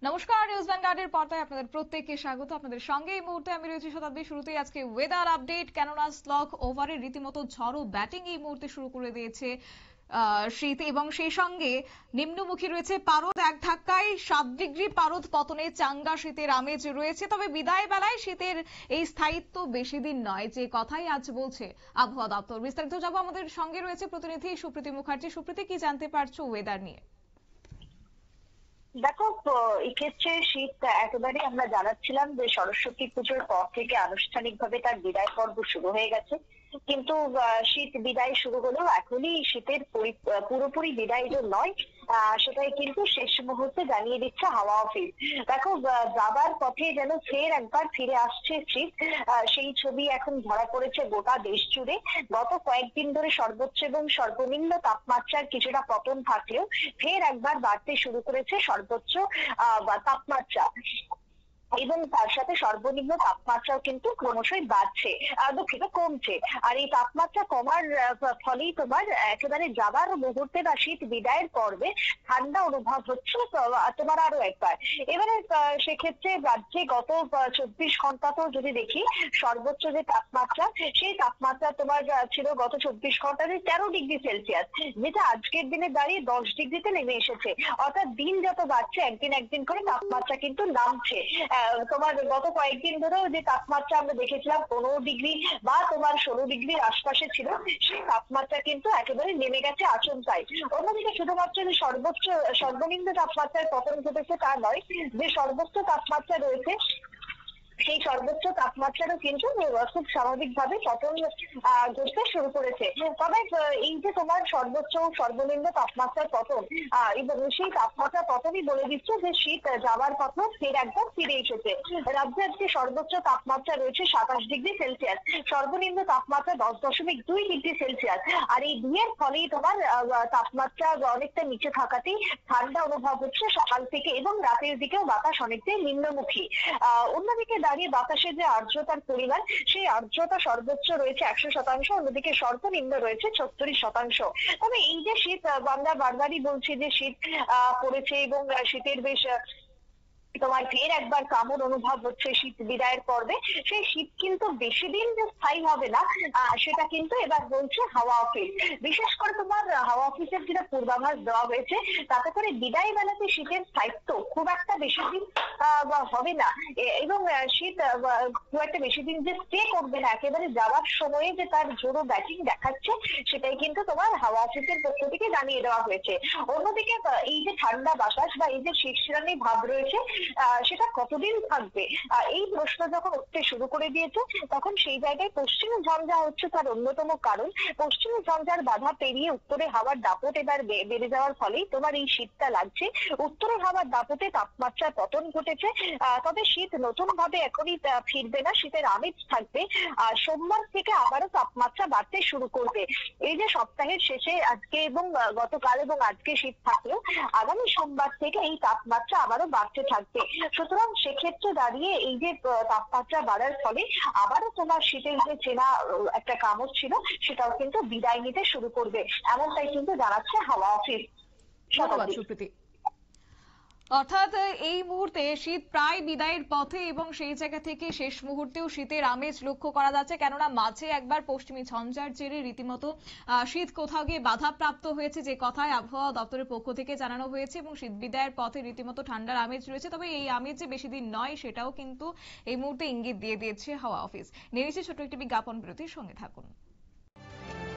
নমস্কার, নিউজ ভ্যানগার্ডের পর্দায় আপনাদের প্রত্যেককে স্বাগত। আপনাদের সঙ্গে এই মুহূর্তে আমি রয়েছি শতাব্দী। শুরুতেই আজকে ওয়েদার আপডেট। কেননা স্লগ ওভারে রীতিমতো ঝড়ো ব্যাটিং এই মুহূর্তে শুরু করে দিয়েছে শীত, এবং সেই সঙ্গে নিম্নমুখী রয়েছে পারদ। এক ধাক্কায় 7 ডিগ্রি পারদ পতনে চাঙ্গা শীতের আমেজ রয়েছে। তবে বিদায় বেলায় শীতের এই স্থায়িত্ব বেশি দিন নয়, যে কথাই আজ বলছে আবহাওয়া দপ্তর। বিস্তারিত যাবো, আমাদের সঙ্গে রয়েছে প্রতিনিধি সুপ্রীতি মুখার্জি। সুপ্রীতি, কি জানতে পারছো ওয়েদার নিয়ে? দেখো, এক্ষেত্রে শীত একেবারে আমরা জানাচ্ছিলাম যে সরস্বতী পুজোর পর থেকে আনুষ্ঠানিকভাবে তার বিদায় পর্ব শুরু হয়ে গেছে। কিন্তু শীত বিদায় শুরু হলেও এখনই শীতের পুরোপুরি বিদায় যে নয়, সেটাই কিন্তু শেষ মুহূর্তে জানিয়ে দিচ্ছে হাওয়া অফিস। দেখো, যাবার পথে যেন ফের একবার ফিরে আসছে শীত, সেই ছবি এখন ধরা পড়েছে গোটা দেশ জুড়ে। গত কয়েকদিন ধরে সর্বোচ্চ এবং সর্বনিম্ন তাপমাত্রার কিছুটা পতন থাকলেও ফের একবার বাড়তে শুরু করেছে সর্বোচ্চ তাপমাত্রা, এবং তার সাথে সর্বনিম্ন তাপমাত্রাও কিন্তু ক্রমশই বাড়ছে, দুঃখিত কমছে। আর এই তাপমাত্রা কমার ফলেই তোমার একেবারে যাবার মুহূর্তে বা শীত বিদায়ের পর্বে ঠান্ডা অনুভব হচ্ছে তোমার আরো একবার। এবারে সেক্ষেত্রে রাজ্যে গত 24 ঘন্টাতেও যদি দেখি, সর্বোচ্চ যে তাপমাত্রা, সেই তাপমাত্রা তোমার ছিল গত 24 ঘন্টাতে 13 ডিগ্রি সেলসিয়াস, যেটা আজকের দিনে দাঁড়িয়ে 10 ডিগ্রিতে নেমে এসেছে। অর্থাৎ দিন যত বাড়ছে একদিন একদিন করে তাপমাত্রা কিন্তু নামছে। তোমার গত কয়েকদিন ধরেও যে তাপমাত্রা আমরা দেখেছিলাম 15 ডিগ্রি বা তোমার 16 ডিগ্রির আশপাশে ছিল, সেই তাপমাত্রা কিন্তু একেবারে নেমে গেছে আচমকাই। অন্যদিকে শুধুমাত্র যে সর্বনিম্ন তাপমাত্রার পতন ঘটেছে তা নয়, যে সর্বোচ্চ তাপমাত্রা রয়েছে সেই সর্বোচ্চ তাপমাত্রারও কিন্তু খুব স্বাভাবিকভাবে পতন ঘটতে শুরু করেছে। তবে এই যে তোমার সর্বোচ্চ সর্বনিম্ন তাপমাত্রার পতন, এবং সেই তাপমাত্রা পতনই বলে দিচ্ছে যে শীত যাওয়ার পথে ফের একবার ফিরে এসেছে। রাজ্যে আজকে সর্বোচ্চ তাপমাত্রা রয়েছে 27 ডিগ্রি সেলসিয়াস, সর্বনিম্ন তাপমাত্রা 10.2 ডিগ্রি সেলসিয়াস। আর এই দুইয়ের ফলেই তোমার তাপমাত্রা অনেকটা নিচে থাকাতেই ঠান্ডা অনুভব হচ্ছে সকাল থেকে, এবং রাতের দিকেও বাতাস অনেকটাই নিম্নমুখী। অন্যদিকে দাঁড়িয়ে বাতাসে যে আর্দ্রতার পরিমাণ, সেই আর্দ্রতা সর্বোচ্চ রয়েছে 100%, অন্যদিকে সর্বনিম্ন রয়েছে 36%। তবে এই যে শীত, আমরা বারবারই বলছি যে শীত পড়েছে এবং শীতের বেশ তোমার ফের একবার কামড় অনুভব হচ্ছে শীত বিদায়ের পর্বে। সেই শীত কিন্তু বেশি দিন যে স্থায়ী হবে না, সেটা কিন্তু এবার বলছে হাওয়া অফিস। বিশেষ করে তোমার হাওয়া অফিসের যেটা পূর্বাভাস দেওয়া হয়েছে, তাতে করে বিদায় বেলাতে শীতের স্থায়িত্ব খুব একটা বেশি দিন হবে না, এবং শীত খুব একটা বেশি দিন যে স্টে করবে না, একেবারে যাওয়ার সময়ে যে তার জোরো ব্যাটিং দেখাচ্ছে, সেটাই কিন্তু তোমার হাওয়া অফিসের পক্ষ থেকে জানিয়ে দেওয়া হয়েছে। অন্যদিকে এই যে ঠান্ডা বাতাস বা এই যে শিরশিরানি ভাব রয়েছে, সেটা কতদিন থাকবে, এই প্রশ্ন যখন উঠতে শুরু করে দিয়েছে, তখন সেই জায়গায় পশ্চিমী ঝঞ্ঝা হচ্ছে তার অন্যতম কারণ। পশ্চিমী ঝঞ্ঝার বাধা পেরিয়ে উত্তরে হাওয়ার দাপট এবার বেড়ে যাওয়ার ফলেই তোমার এই শীতটা লাগছে। উত্তরে হাওয়ার দাপটে তাপমাত্রার পতন ঘটেছে। তবে শীত নতুন ভাবে এখনই ফিরবে না, শীতের আমেজ থাকবে। সোমবার থেকে আবারও তাপমাত্রা বাড়তে শুরু করবে। এই যে সপ্তাহের শেষে আজকে এবং গতকাল এবং আজকে শীত থাকলেও আগামী সোমবার থেকে এই তাপমাত্রা আবারও বাড়তে থাকবে। সুতরাং সেক্ষেত্রে দাঁড়িয়ে এই যে তাপমাত্রা বাড়ার ফলে আবারও তোমার শীতের যে চেনা একটা কামড় ছিল, সেটাও কিন্তু বিদায় নিতে শুরু করবে, এমনটাই কিন্তু জানাচ্ছে হাওয়া অফিস। ধন্যবাদ সুপ্রীতি। অর্থাৎ এই মুহূর্তে শীত প্রায় বিদায়ের পথে, এবং সেই জায়গা থেকে শেষ মুহূর্তেও শীতের আমেজ লক্ষ্য করা যাচ্ছে। কেননা মাঝে একবার পশ্চিমী ঝঞ্ঝার জেরে রীতিমতো শীত কোথাও গিয়ে বাধাপ্রাপ্ত হয়েছে, যে কথায় আবহাওয়া দপ্তরের পক্ষ থেকে জানানো হয়েছে, এবং শীত বিদায়ের পথে রীতিমতো ঠান্ডার আমেজ রয়েছে। তবে এই আমেজ যে বেশি দিন নয়, সেটাও কিন্তু এই মুহূর্তে ইঙ্গিত দিয়ে দিয়েছে হাওয়া অফিস। নিয়ে নিচ্ছে ছোট্ট একটি বিজ্ঞাপন বিরতির, সঙ্গে থাকুন।